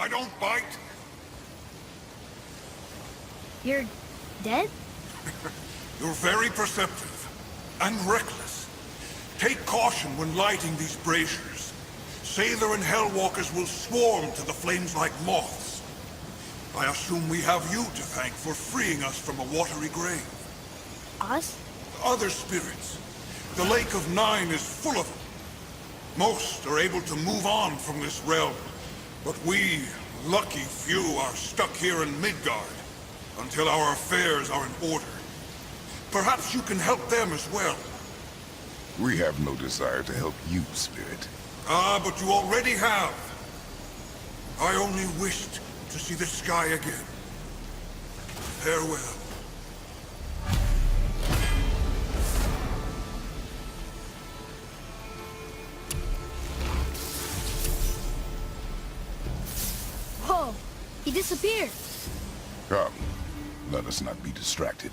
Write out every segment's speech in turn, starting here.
I don't bite. You're dead? You're very perceptive and reckless. Take caution when lighting these braziers. Sailor and Hellwalkers will swarm to the flames like moths. I assume we have you to thank for freeing us from a watery grave. Us? Other spirits. The Lake of Nine is full of them. Most are able to move on from this realm. But we, lucky few, are stuck here in Midgard until our affairs are in order. Perhaps you can help them as well. We have no desire to help you, Spirit. Ah, but you already have. I only wished to see the sky again. Farewell. Whoa! He disappeared! Come, let us not be distracted.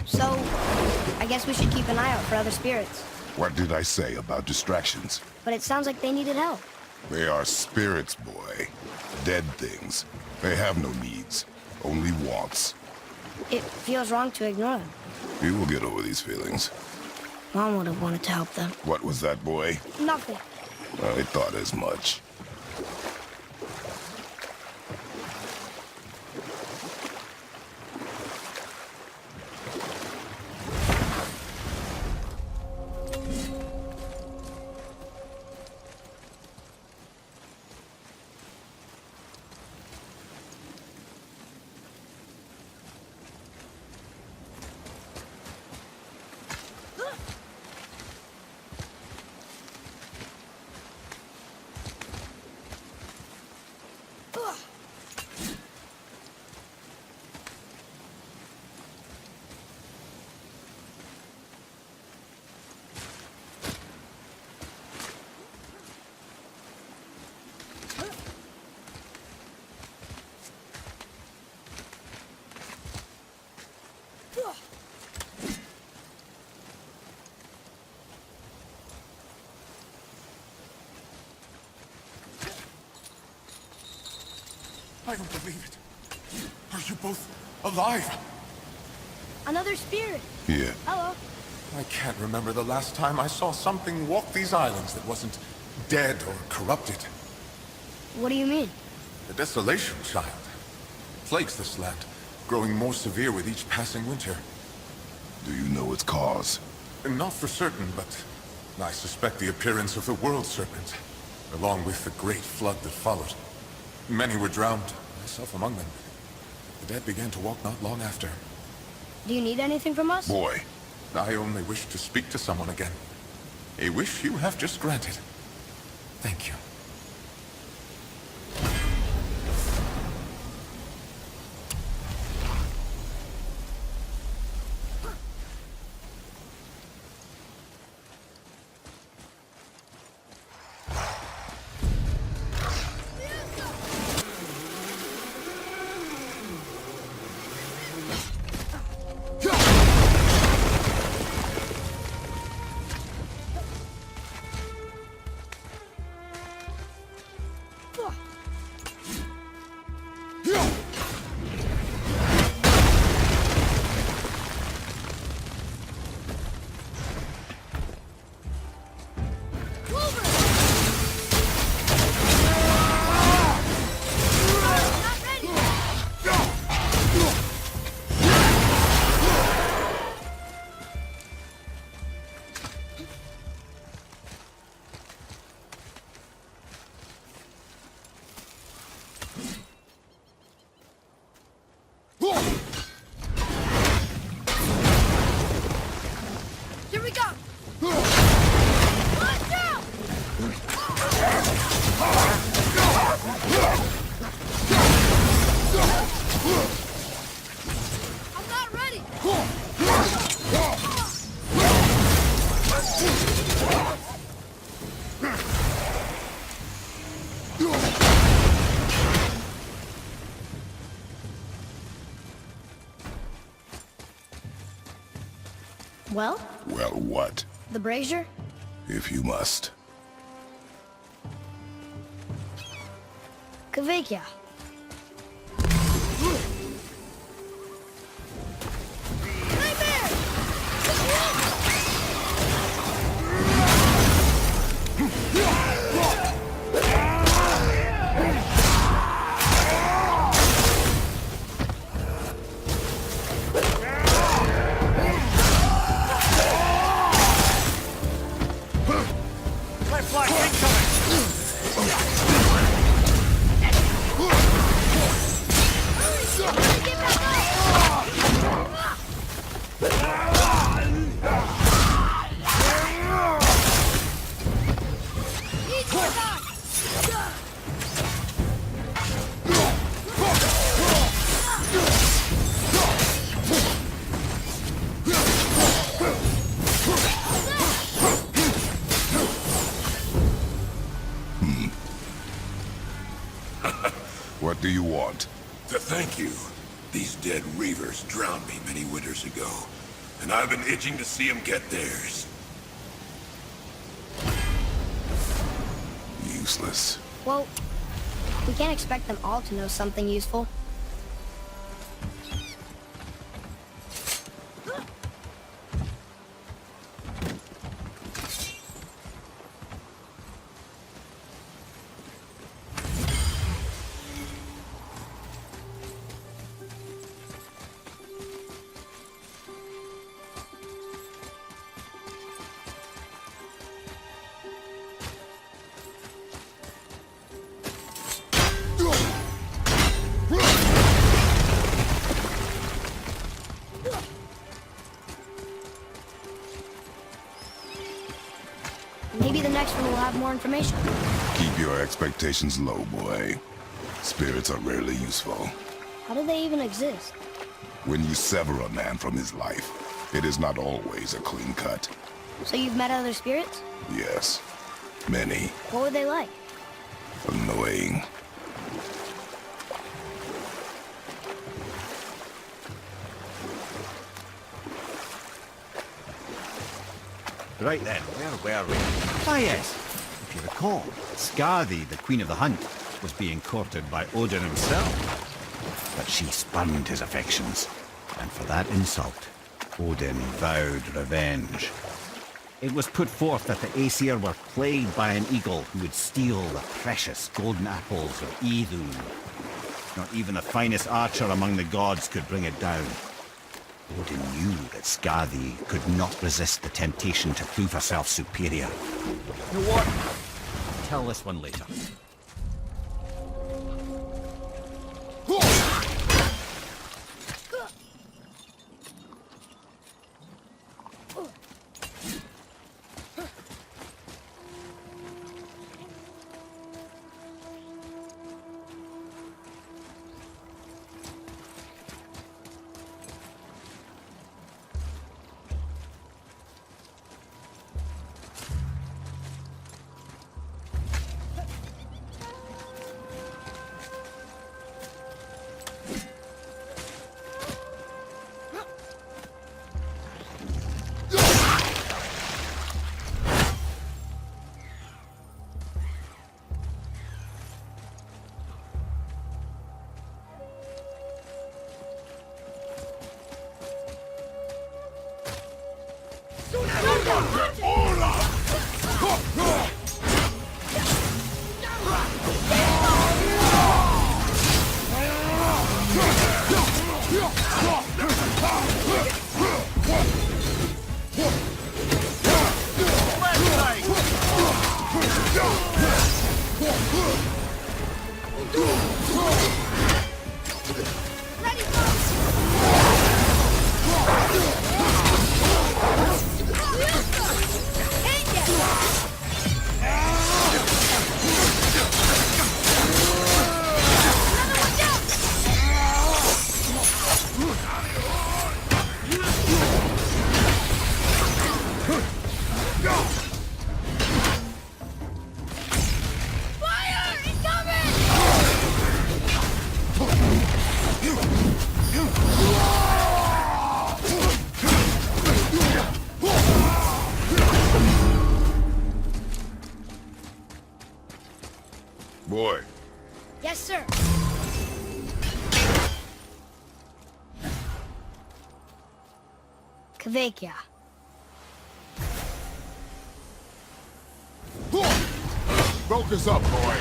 So, I guess we should keep an eye out for other spirits. What did I say about distractions? But it sounds like they needed help. They are spirits, boy. Dead things. They have no needs, only wants. It feels wrong to ignore them. You will get over these feelings. Mom would have wanted to help them. What was that, boy? Nothing. I thought as much. I don't believe it. Are you both alive? Another spirit. Yeah. Hello. I can't remember the last time I saw something walk these islands that wasn't dead or corrupted. What do you mean? The desolation, child. Plagues this land, growing more severe with each passing winter. Do you know its cause? Not for certain, but I suspect the appearance of the World Serpent, along with the great flood that followed. Many were drowned, myself among them. The dead began to walk not long after. Do you need anything from us? Boy, I only wish to speak to someone again. A wish you have just granted. Thank you. Well, Well, what? the brazier? If you must. Kavekya. What do you want? To thank you. These dead reavers drowned me many winters ago, and I've been itching to see them get theirs. Useless. Well, we can't expect them all to know something useful. Maybe the next one will have more information. Keep your expectations low, boy. Spirits are rarely useful. How do they even exist? When you sever a man from his life, it is not always a clean cut. So you've met other spirits? Yes. Many. What were they like? Annoying. Right then, where were we? Ah yes, if you recall, Skadi, the Queen of the Hunt, was being courted by Odin himself. But she spurned his affections, and for that insult, Odin vowed revenge. It was put forth that the Aesir were plagued by an eagle who would steal the precious golden apples of Idun. Not even the finest archer among the gods could bring it down. Odin knew that Skadi could not resist the temptation to prove herself superior. You know what? I'll tell this one later. Kvekia. Focus up, boy.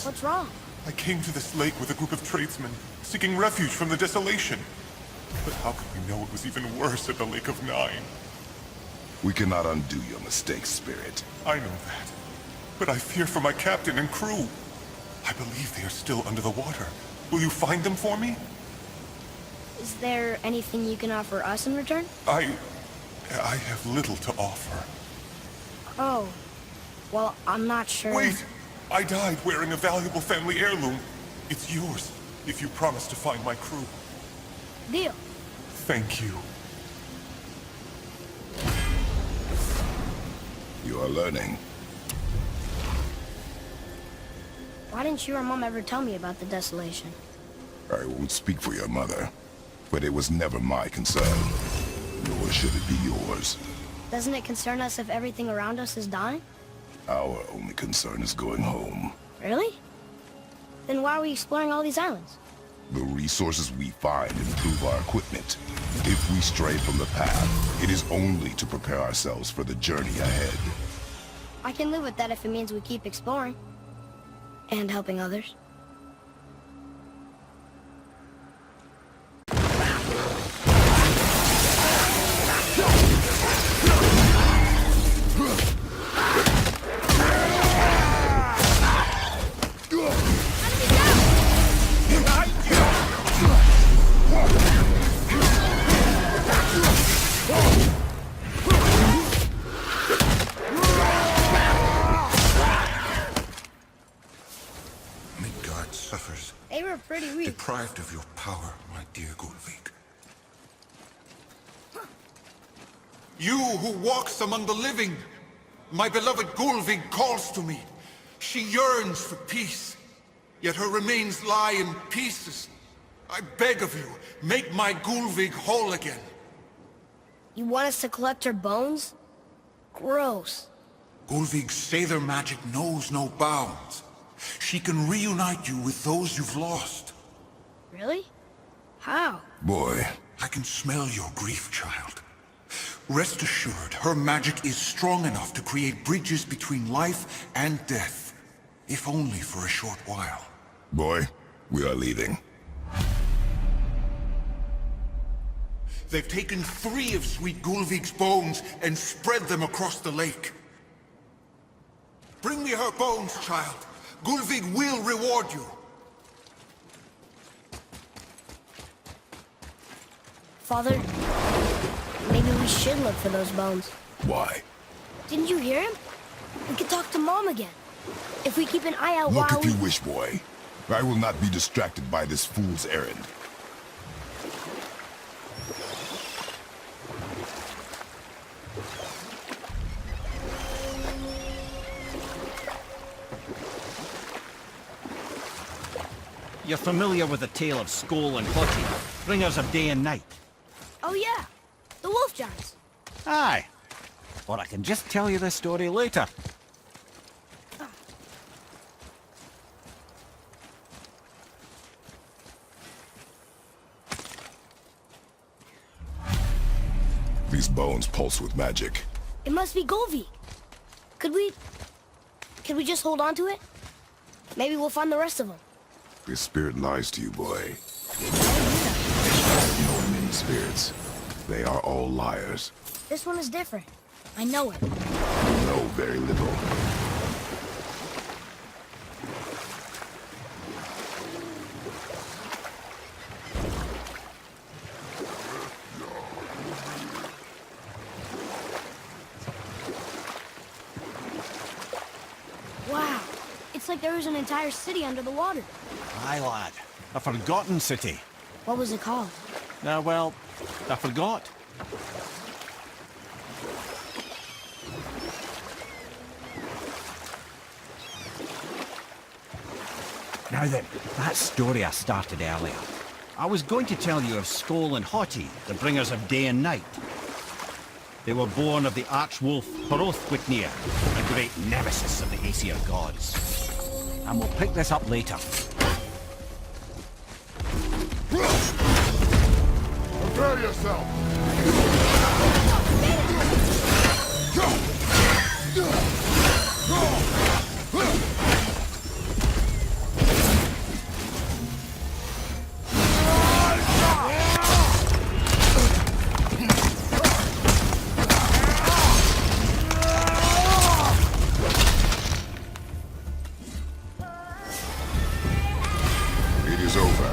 What's wrong? I came to this lake with a group of tradesmen, seeking refuge from the desolation. But how could we know it was even worse at the Lake of Nine? We cannot undo your mistakes, Spirit. I know that. But I fear for my captain and crew. I believe they are still under the water. Will you find them for me? Is there anything you can offer us in return? I have little to offer. Oh. Well, I'm not sure. Wait! I died wearing a valuable family heirloom. It's yours, if you promise to find my crew. Deal. Thank you. You are learning. Why didn't you or Mom ever tell me about the desolation? I won't speak for your mother, but it was never my concern. Nor should it be yours. Doesn't it concern us if everything around us is dying? Our only concern is going home. Really? Then why are we exploring all these islands? The resources we find improve our equipment. If we stray from the path, it is only to prepare ourselves for the journey ahead. I can live with that if it means we keep exploring. And helping others. Midgard suffers. They were pretty weak. Deprived of your power, my dear Gullveig. You who walks among the living, my beloved Gullveig calls to me. She yearns for peace, yet her remains lie in pieces. I beg of you, make my Gullveig whole again. You want us to collect her bones? Gross. Gullveig's Sather magic knows no bounds. She can reunite you with those you've lost. Really? How? Boy, I can smell your grief, child. Rest assured, her magic is strong enough to create bridges between life and death, if only for a short while. boy, we are leaving. They've taken 3 of sweet Gullveig's bones and spread them across the lake. Bring me her bones, child. Gullveig will reward you. Father, maybe we should look for those bones. Why? Didn't you hear him? We could talk to Mom again. If we keep an eye out Look while if you wish, boy. I will not be distracted by this fool's errand. You're familiar with the tale of Skoll and Hoti, bringers of day and night? Oh yeah, the wolf giants. Aye. Or I can just tell you this story later. These bones pulse with magic. It must be Gullveig. Could we just hold on to it? Maybe we'll find the rest of them. This spirit lies to you, boy. I know many spirits. They are all liars. This one is different. I know it. You know very little. It's like there was an entire city under the water. Aye, lad. A forgotten city. What was it called? Well, I forgot. Now then, that story I started earlier. I was going to tell you of Skoll and Hoti, the bringers of day and night. They were born of the archwolf Hrothwitnir, the great nemesis of the Aesir gods. And we'll pick this up later. Prepare yourself! It is over.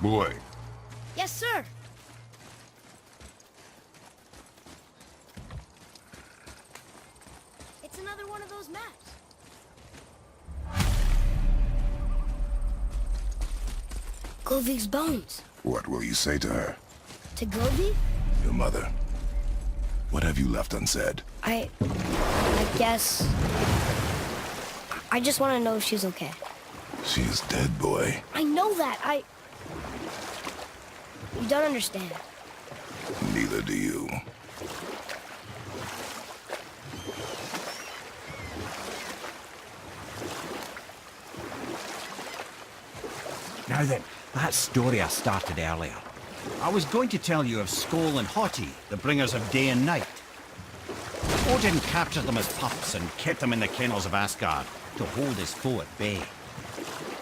Boy, Yes, sir. It's another one of those maps. Govig's bones. what will you say to her? To Govig? Your mother. What have you left unsaid? I guess... I just want to know if she's okay. She is dead, boy. I know that. You don't understand. Neither do you. Now then, that story I started earlier. I was going to tell you of Skoll and Hoti, the bringers of day and night. Odin captured them as pups and kept them in the kennels of Asgard to hold his foe at bay.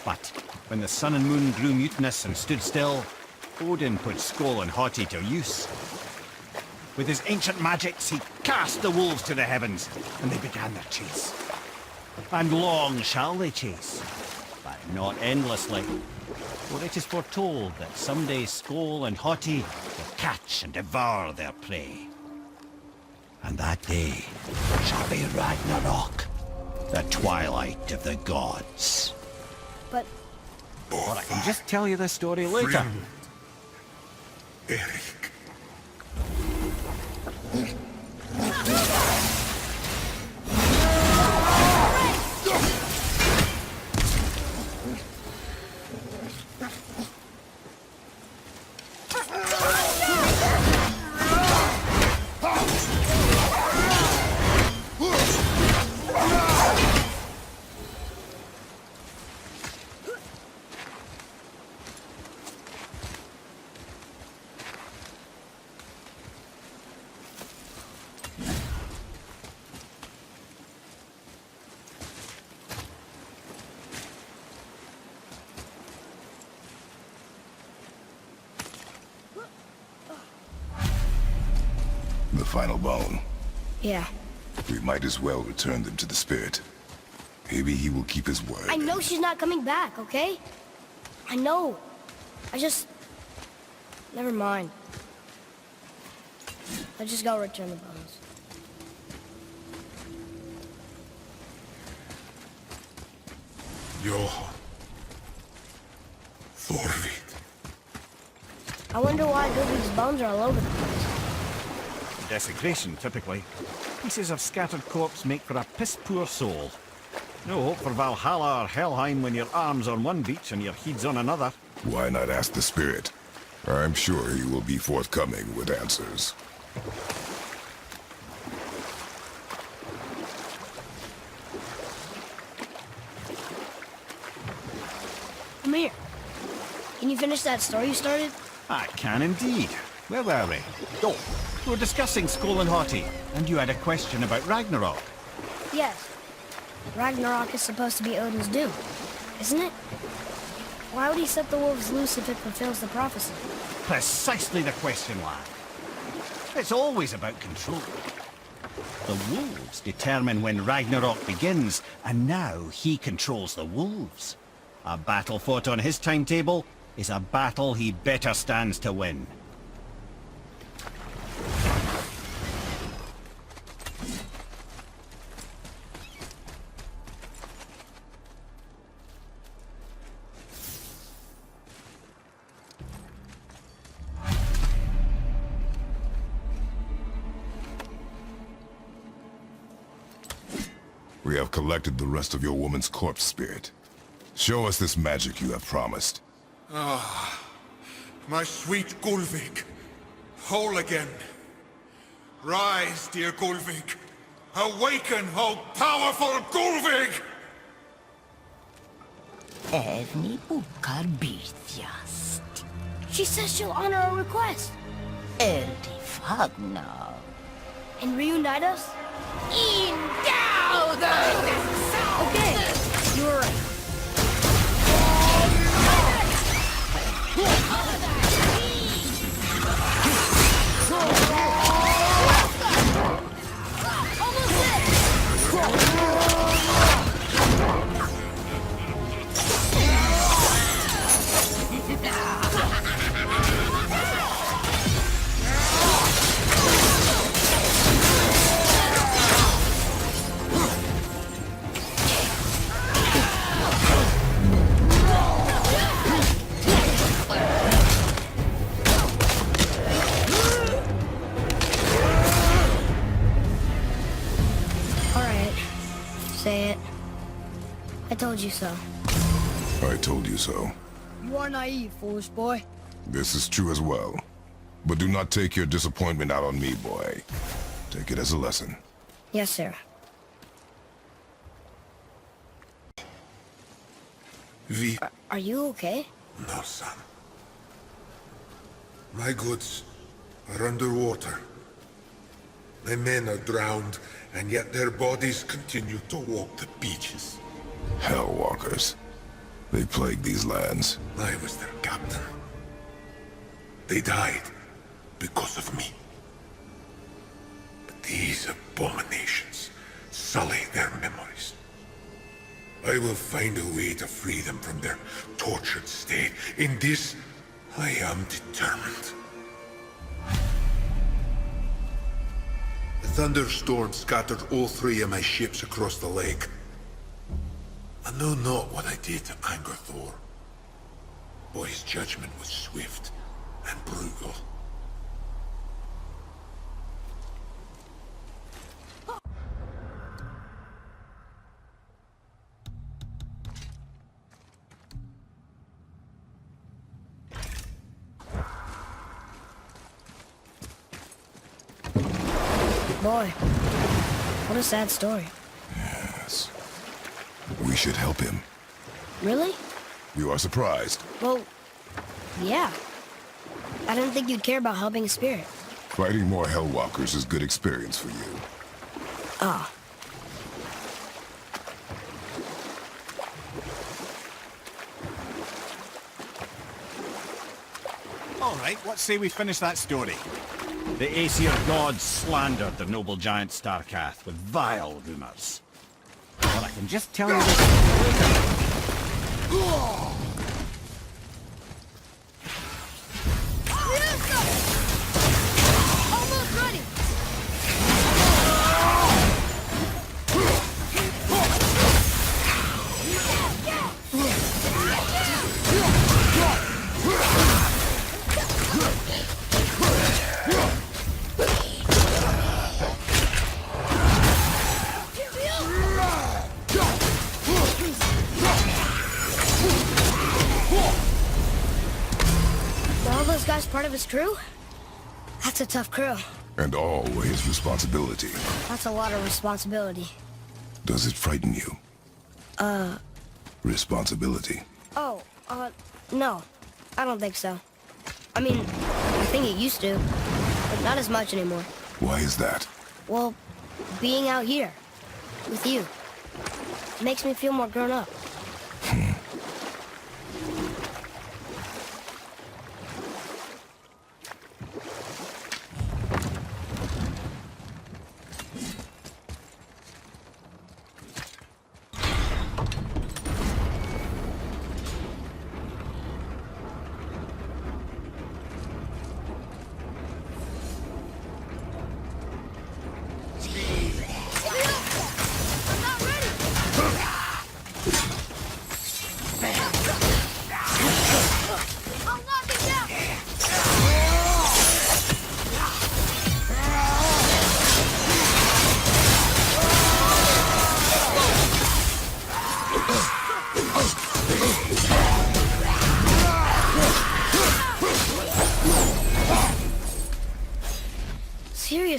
But when the sun and moon grew mutinous and stood still, Odin put Skoll and Hoti to use. With his ancient magics, he cast the wolves to the heavens, and they began their chase. And long shall they chase, but not endlessly. For it is foretold that someday Skoll and Hoti will catch and devour their prey. And that day shall be Ragnarok, the twilight of the gods. But But I can just tell you the story later. Eric. The final bone. yeah, We might as well return them to the spirit. Maybe he will keep his word. I know she's not coming back, okay? I know. I just... Never mind. Let's just go return the bones. Johan. Thorvid. I wonder why Govig's bones are all over the place. Desecration, typically. Pieces of scattered corpse make for a piss-poor soul. No hope for Valhalla or Helheim when your arm's on one beach and your head's on another. Why not ask the spirit? I'm sure he will be forthcoming with answers. Come here. Can you finish that story you started? I can indeed. Where were we? Oh, we were discussing Skoll and Hoti, and you had a question about Ragnarok. Yes. Ragnarok is supposed to be Odin's doom, isn't it? Why would he set the wolves loose if it fulfills the prophecy? Precisely the question, lad. It's always about control. The wolves determine when Ragnarok begins, and now he controls the wolves. A battle fought on his timetable is a battle he better stands to win. We have collected the rest of your woman's corpse spirit. Show us this magic you have promised. My sweet Gulvik, whole again. Rise, dear Gulvik. Awaken, O powerful Gulvik! Erni bukar bithjast. She says she'll honor our request Erdi fagnar. and reunite us? Indauder! Okay, you were right. Say it. I told you so. I told you so. You are naive, foolish boy. This is true as well. But do not take your disappointment out on me, boy. Take it as a lesson. Yes, sir. Are you okay? No, son. My goods are underwater. My men are drowned, and yet their bodies continue to walk the beaches. Hellwalkers. They plague these lands. I was their captain. They died because of me. But these abominations sully their memories. I will find a way to free them from their tortured state. In this, I am determined. A thunderstorm scattered all three of my ships across the lake. I know not what I did to anger Thor. But his judgment was swift and brutal. Boy, what a sad story. Yes. We should help him. Really? You are surprised. Well, yeah. I didn't think you'd care about helping a spirit. Fighting more Hellwalkers is good experience for you. Ah. All right, let's say we finish that story. The Aesir gods slandered the noble giant Starkath with vile rumors. But I can just tell you this. Almost ready! Guys part of his crew? That's a tough crew. And all were his responsibility. That's a lot of responsibility. Does it frighten you? Responsibility. Oh, no. I don't think so. I mean, I think it used to, but not as much anymore. Why is that? Well, being out here, with you, makes me feel more grown up.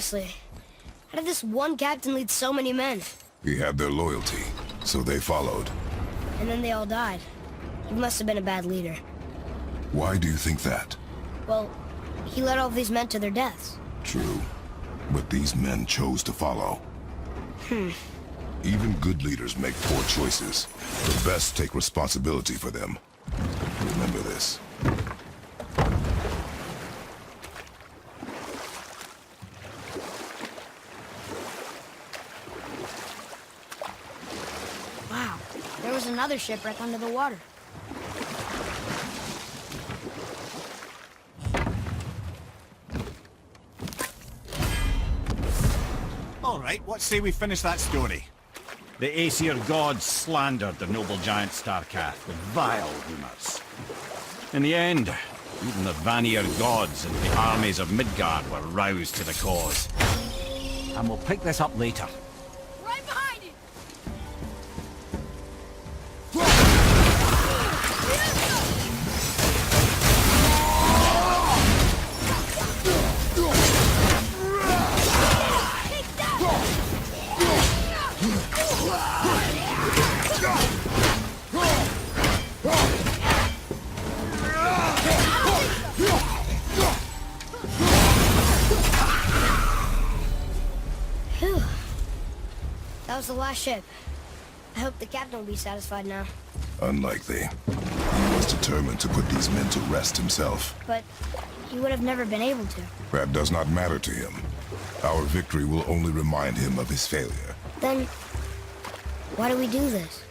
Seriously, how did this one captain lead so many men? He had their loyalty, so they followed. And then they all died. He must have been a bad leader. Why do you think that? Well, he led all of these men to their deaths. True, but these men chose to follow. Even good leaders make poor choices. The best take responsibility for them. Remember this. Wow, there was another shipwreck under the water. All right, what say we finish that story? The Aesir gods slandered the noble giant Starkath with vile rumors. In the end, even the Vanir gods and the armies of Midgard were roused to the cause. And we'll pick this up later. Right behind you! Phew. That was the last ship. I hope the captain will be satisfied now. Unlikely. He was determined to put these men to rest himself. But he would have never been able to. That does not matter to him. Our victory will only remind him of his failure. Then, why do we do this?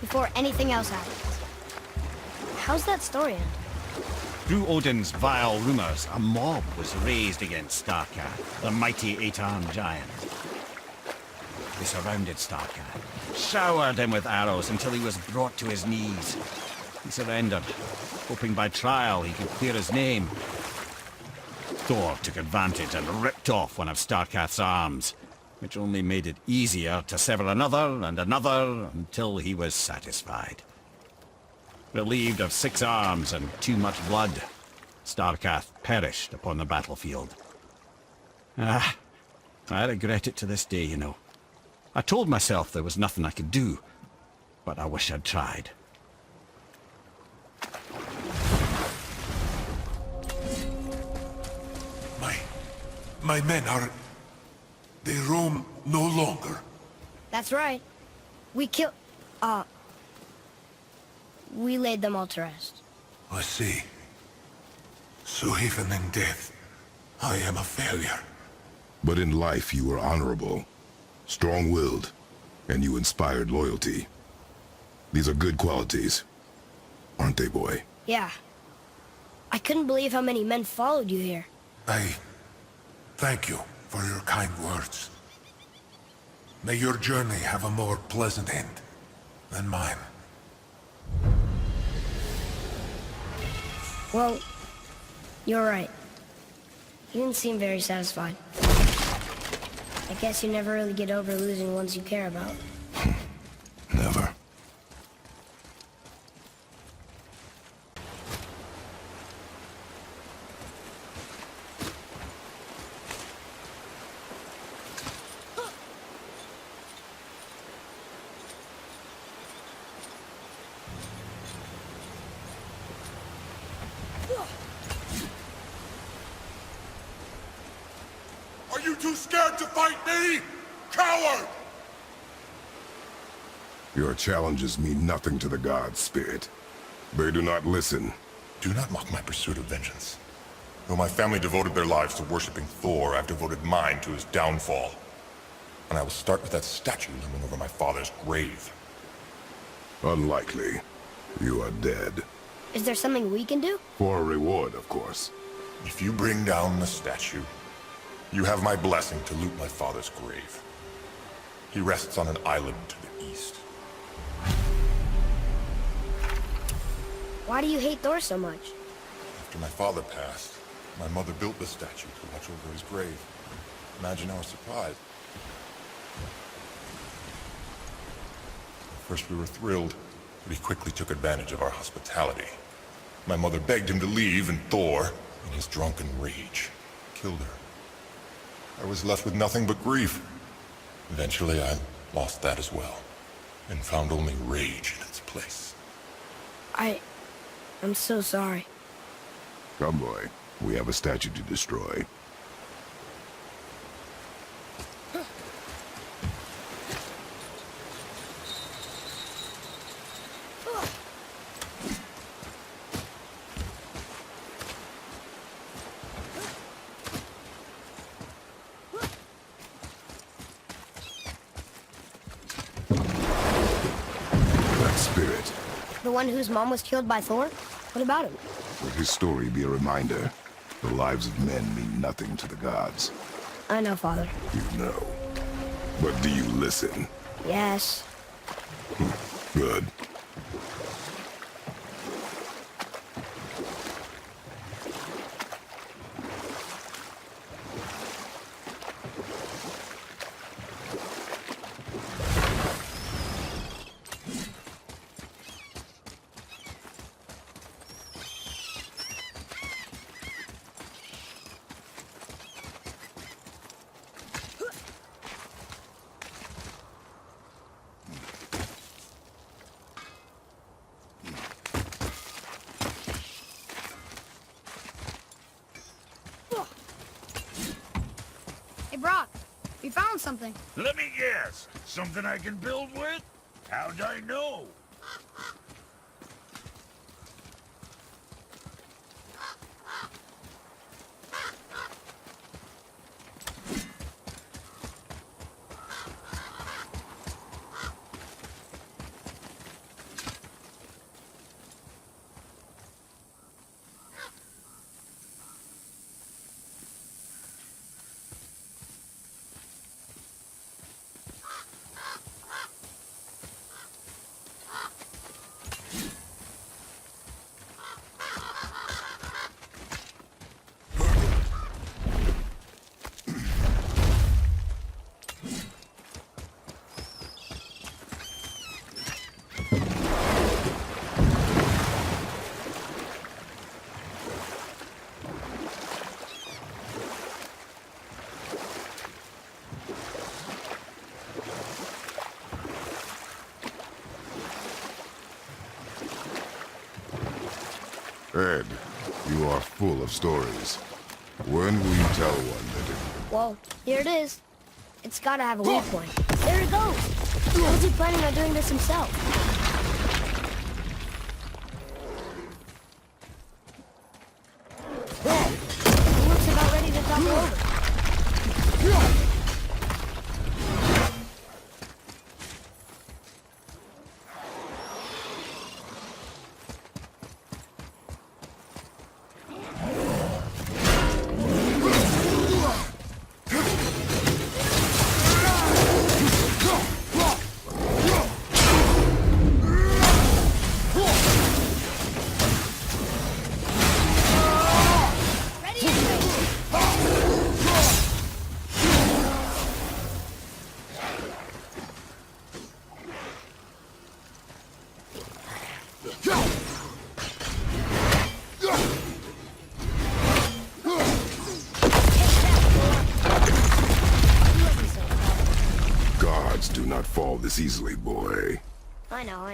Before anything else happens. How's that story end? Through Odin's vile rumors, a mob was raised against Starkath, the mighty eight-armed giant. They surrounded Starkath, showered him with arrows until he was brought to his knees. He surrendered, hoping by trial he could clear his name. Thor took advantage and ripped off one of Starkath's arms, which only made it easier to sever another and another until he was satisfied. Relieved of 6 arms and too much blood, Starkath perished upon the battlefield. I regret it to this day, you know. I told myself there was nothing I could do, but I wish I'd tried. My men are... They roam no longer. That's right. We laid them all to rest. I see. So even in death, I am a failure. But in life you were honorable, strong-willed, and you inspired loyalty. These are good qualities, aren't they, boy? Yeah. I couldn't believe how many men followed you here. I thank you for your kind words. May your journey have a more pleasant end than mine. Well, you're right. You didn't seem very satisfied. I guess you never really get over losing ones you care about. Never. Are you too scared to fight me? Coward! Your challenges mean nothing to the gods, Spirit. They do not listen. Do not mock my pursuit of vengeance. Though my family devoted their lives to worshipping Thor, I've devoted mine to his downfall. And I will start with that statue looming over my father's grave. Unlikely. You are dead. Is there something we can do? For a reward, of course. If you bring down the statue, you have my blessing to loot my father's grave. He rests on an island to the east. Why do you hate Thor so much? After my father passed, my mother built the statue to watch over his grave. Imagine our surprise. At first we were thrilled, but he quickly took advantage of our hospitality. My mother begged him to leave, and Thor, in his drunken rage, killed her. I was left with nothing but grief. Eventually, I lost that as well, and found only rage in its place. I'm so sorry. Come, boy. We have a statue to destroy. That spirit. The one whose mom was killed by Thor? What about him? Let his story be a reminder. The lives of men mean nothing to the gods. I know, Father. You know. But do you listen? Yes. Good. Hey, Brock, we found something. Let me guess. Something I can build with? How'd I know? Ed, you are full of stories. When will you tell one that it... Well, here it is. It's gotta have a weak point. There it goes! How's he planning on doing this himself? He looks about ready to topple over. Gods do not fall this easily, boy. I know.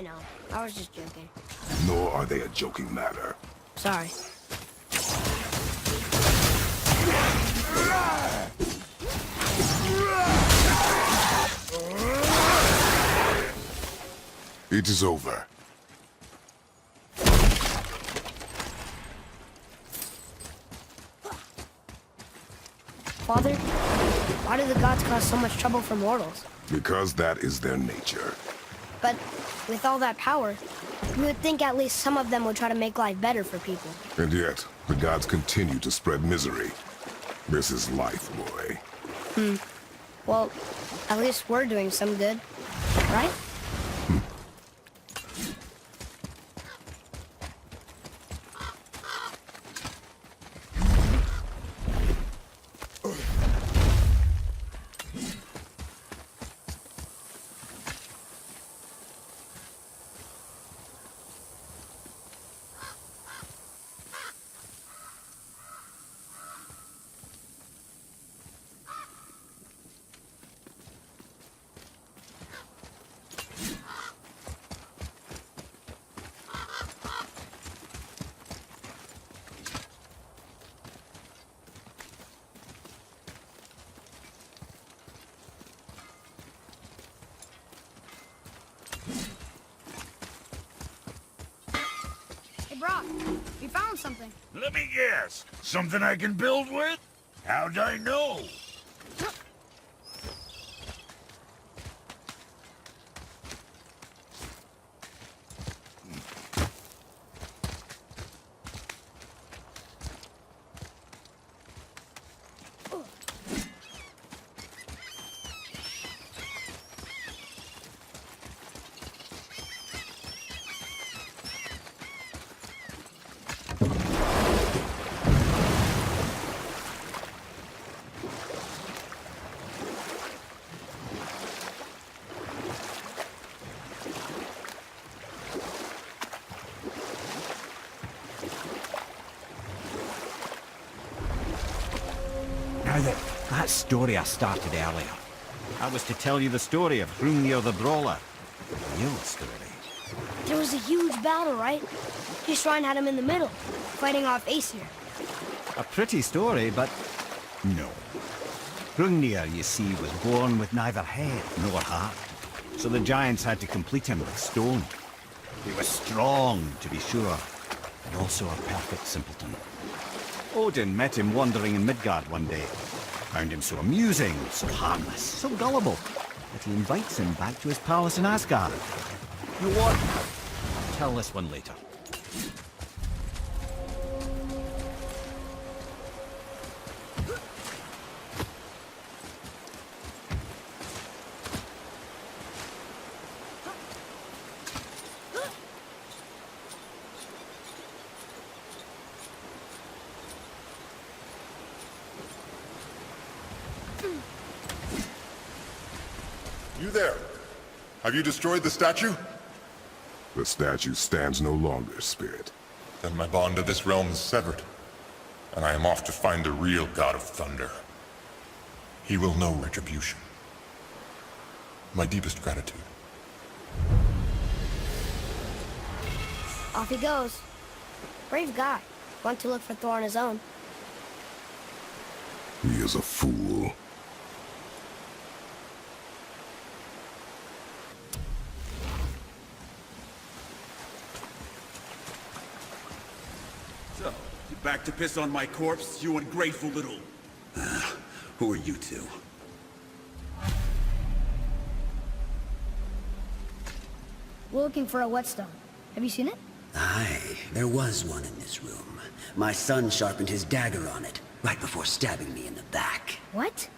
I was just joking. Nor are they a joking matter. Sorry. It is over. Father, why do the gods cause so much trouble for mortals? Because that is their nature. But with all that power, you would think at least some of them would try to make life better for people. And yet, the gods continue to spread misery. This is life, boy. Well, at least we're doing some good, right? Hey, Brock, we found something. Let me guess. Something I can build with? How'd I know? Now that story I started earlier, I was to tell you the story of Hrungnir the Brawler. The real story. There was a huge battle, right? His shrine had him in the middle, fighting off Aesir. A pretty story, but no. Hrungnir, you see, was born with neither head nor heart, so the giants had to complete him with stone. He was strong, to be sure, but also a perfect simpleton. Odin met him wandering in Midgard one day. Found him so amusing, so harmless, so gullible, that he invites him back to his palace in Asgard. You what? I'll tell this one later. You there? Have you destroyed the statue? The statue stands no longer, Spirit. Then my bond to this realm is severed, and I am off to find the real God of Thunder. He will know retribution. My deepest gratitude. Off he goes. Brave guy. Want to look for Thor on his own. He is a fool. So, you back to piss on my corpse, you ungrateful little... who are you two? We're looking for a whetstone. Have you seen it? Aye, there was one in this room. My son sharpened his dagger on it, right before stabbing me in the back. What?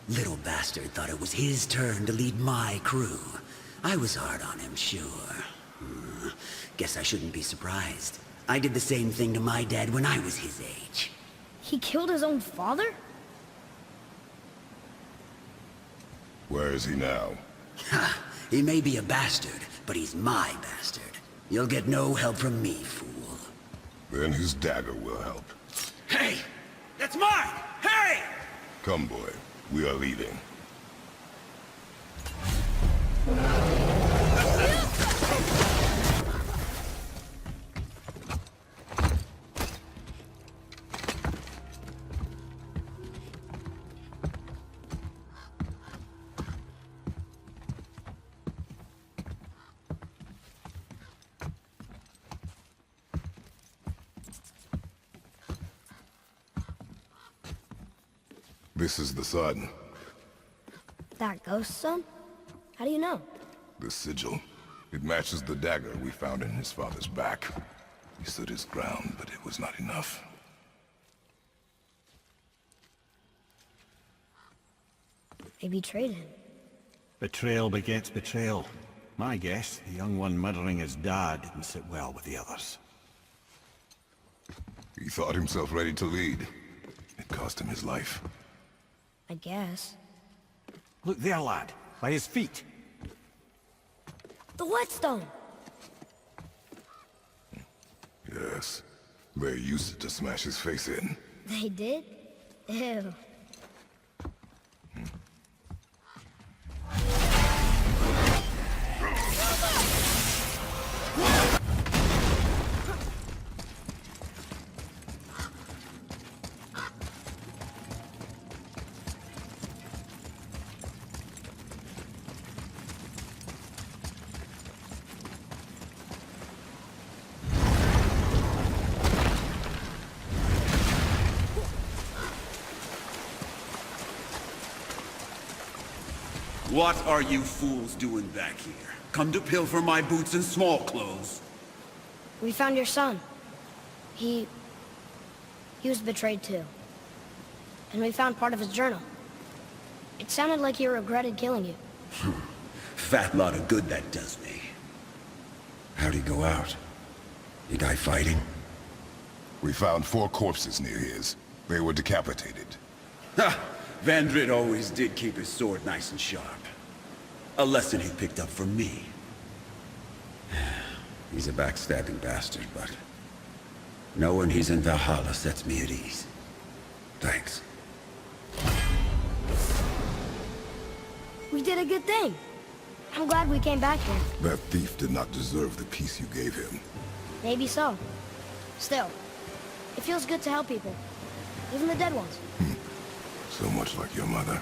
Little bastard thought it was his turn to lead my crew. I was hard on him, sure. Guess I shouldn't be surprised. I did the same thing to my dad when I was his age. He killed his own father? Where is he now? Ha! He may be a bastard, but he's my bastard. You'll get no help from me, fool. Then his dagger will help. Hey! That's mine! Hey! Come, boy. We are leaving. This is the sun. That ghost son? How do you know? The sigil. It matches the dagger we found in his father's back. He stood his ground, but it was not enough. They betrayed him. Betrayal begets betrayal. My guess, the young one murdering his dad didn't sit well with the others. He thought himself ready to lead. It cost him his life. I guess. Look there, lad. By his feet. The whetstone! Yes. They used it to smash his face in. They did? Ew. What are you fools doing back here? Come to pilfer my boots and small clothes? We found your son. He was betrayed too. And we found part of his journal. It sounded like he regretted killing you. Fat lot of good that does me. How'd he go out? You die fighting? We found 4 corpses near his. They were decapitated. Ha! Vandrid always did keep his sword nice and sharp. A lesson he picked up from me. He's a backstabbing bastard, but knowing he's in Valhalla sets me at ease. Thanks. We did a good thing. I'm glad we came back here. That thief did not deserve the peace you gave him. Maybe so. Still, it feels good to help people. Even the dead ones. So much like your mother.